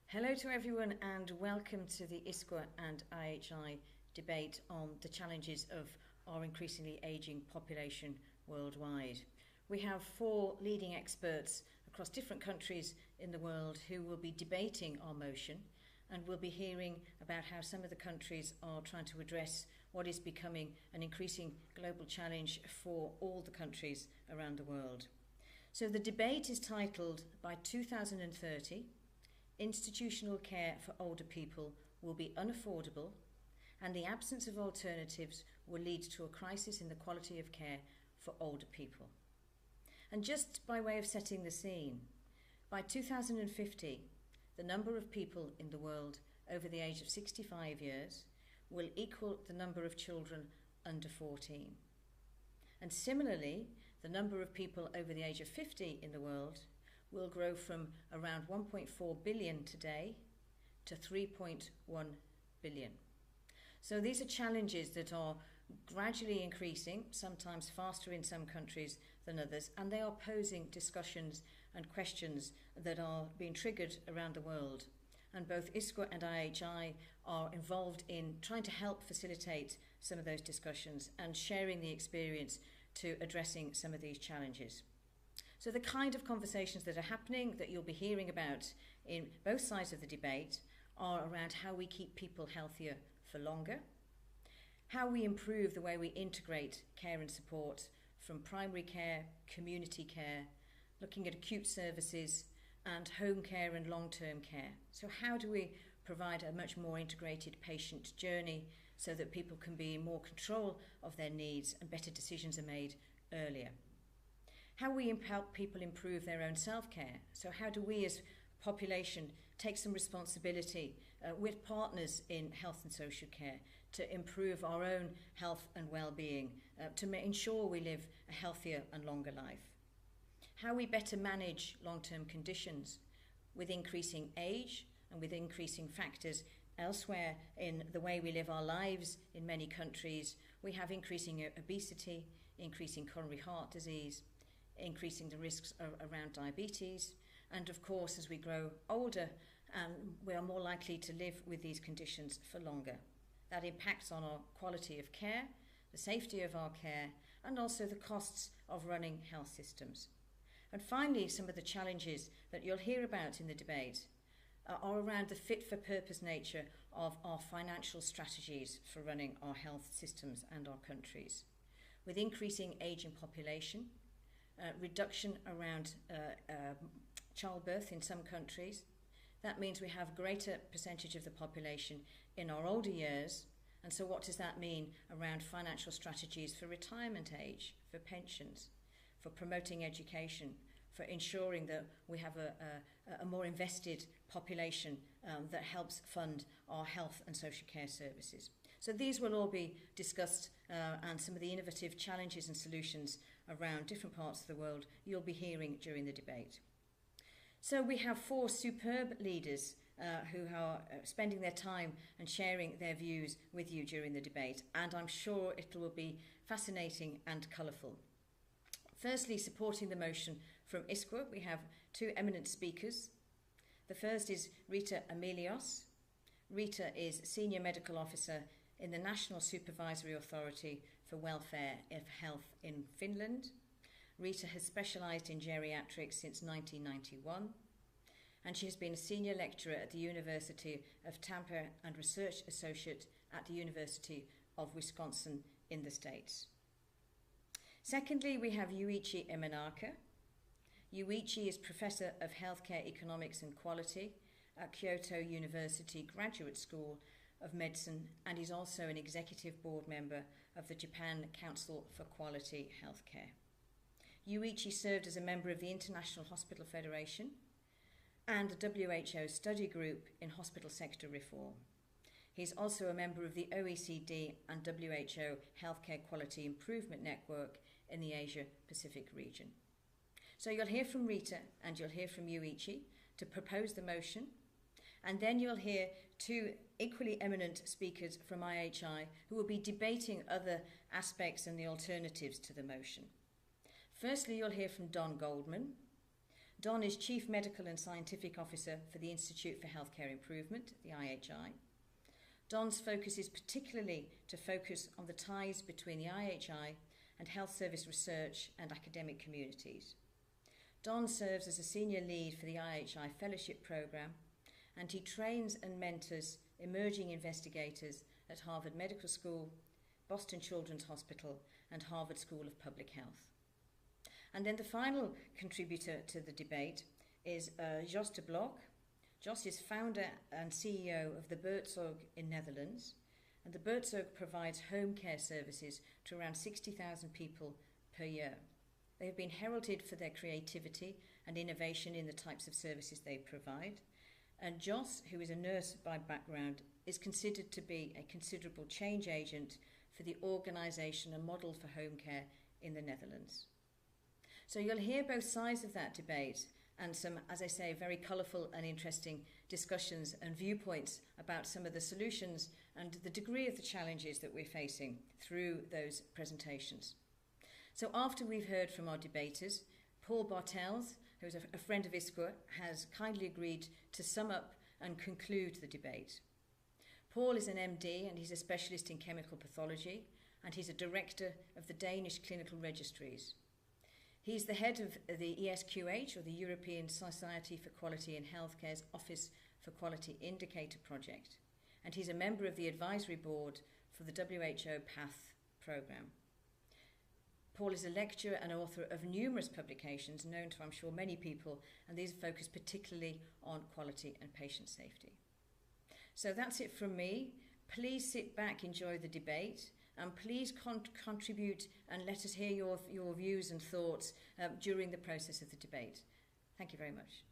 Hello to everyone and welcome to the ISQua and IHI debate on the challenges of our increasingly ageing population worldwide. We have four leading experts across different countries in the world who will be debating our motion, and we'll be hearing about how some of the countries are trying to address what is becoming an increasing global challenge for all the countries around the world. So the debate is titled, "By 2030, institutional care for older people will be unaffordable, and the absence of alternatives will lead to a crisis in the quality of care for older people." And just by way of setting the scene, by 2050, the number of people in the world over the age of 65 years will equal the number of children under 14. And similarly, the number of people over the age of 50 in the world will grow from around 1.4 billion today to 3.1 billion. So these are challenges that are gradually increasing, sometimes faster in some countries than others, and they are posing discussions and questions that are being triggered around the world. And both ISQua and IHI are involved in trying to help facilitate some of those discussions and sharing the experience to addressing some of these challenges. So the kind of conversations that are happening that you'll be hearing about in both sides of the debate are around how we keep people healthier for longer, how we improve the way we integrate care and support from primary care, community care, looking at acute services and home care and long-term care. So how do we provide a much more integrated patient journey so that people can be in more control of their needs and better decisions are made earlier? How we help people improve their own self-care. So how do we as a population take some responsibility with partners in health and social care to improve our own health and well-being, to ensure we live a healthier and longer life? How we better manage long-term conditions with increasing age and with increasing factors elsewhere in the way we live our lives in many countries. We have increasing obesity, increasing coronary heart disease, increasing the risks around diabetes, and of course as we grow older we are more likely to live with these conditions for longer. That impacts on our quality of care, the safety of our care, and also the costs of running health systems. And finally, some of the challenges that you'll hear about in the debate are around the fit-for-purpose nature of our financial strategies for running our health systems and our countries. With increasing ageing population, reduction around childbirth in some countries. That means we have a greater percentage of the population in our older years. And so what does that mean around financial strategies for retirement age, for pensions, for promoting education, for ensuring that we have a more invested population that helps fund our health and social care services? So these will all be discussed and some of the innovative challenges and solutions around different parts of the world you'll be hearing during the debate. So we have four superb leaders who are spending their time and sharing their views with you during the debate, and I'm sure it will be fascinating and colourful. Firstly, supporting the motion from ISQua, we have two eminent speakers. The first is Rita Amelios. Rita is Senior Medical Officer in the National Supervisory Authority for Welfare of Health in Finland. Rita has specialised in geriatrics since 1991, and she has been a senior lecturer at the University of Tampere and research associate at the University of Wisconsin in the States. Secondly, we have Yuichi Emanaka. Yuichi is Professor of Healthcare Economics and Quality at Kyoto University Graduate School of Medicine, and is also an executive board member of the Japan Council for Quality Healthcare. Yuichi served as a member of the International Hospital Federation and the WHO study group in hospital sector reform. He is also a member of the OECD and WHO Healthcare Quality Improvement Network in the Asia-Pacific region. So you'll hear from Rita and you'll hear from Yuichi to propose the motion, and then you'll hear two equally eminent speakers from IHI who will be debating other aspects and the alternatives to the motion. Firstly, you'll hear from Don Goldman. Don is Chief Medical and Scientific Officer for the Institute for Healthcare Improvement, the IHI. Don's focus is particularly to focus on the ties between the IHI and health service research and academic communities. Don serves as a senior lead for the IHI Fellowship Programme, and he trains and mentors emerging investigators at Harvard Medical School, Boston Children's Hospital, and Harvard School of Public Health. And then the final contributor to the debate is Jos de Blok. Jos is founder and CEO of the Buurtzorg in Netherlands, and the Buurtzorg provides home care services to around 60,000 people per year. They have been heralded for their creativity and innovation in the types of services they provide. And Jos, who is a nurse by background, is considered to be a considerable change agent for the organisation and model for home care in the Netherlands. So you'll hear both sides of that debate and some, as I say, very colourful and interesting discussions and viewpoints about some of the solutions and the degree of the challenges that we're facing through those presentations. So after we've heard from our debaters, Paul Bartels, who's a friend of ISQua, has kindly agreed to sum up and conclude the debate. Paul is an MD and he's a specialist in chemical pathology, and he's a director of the Danish Clinical Registries. He's the head of the ISQH, or the European Society for Quality in Healthcare's Office for Quality Indicator Project, and he's a member of the advisory board for the WHO PATH programme. Paul is a lecturer and author of numerous publications known to, I'm sure, many people, and these focus particularly on quality and patient safety. So that's it from me. Please sit back, enjoy the debate, and please contribute and let us hear your views and thoughts during the process of the debate. Thank you very much.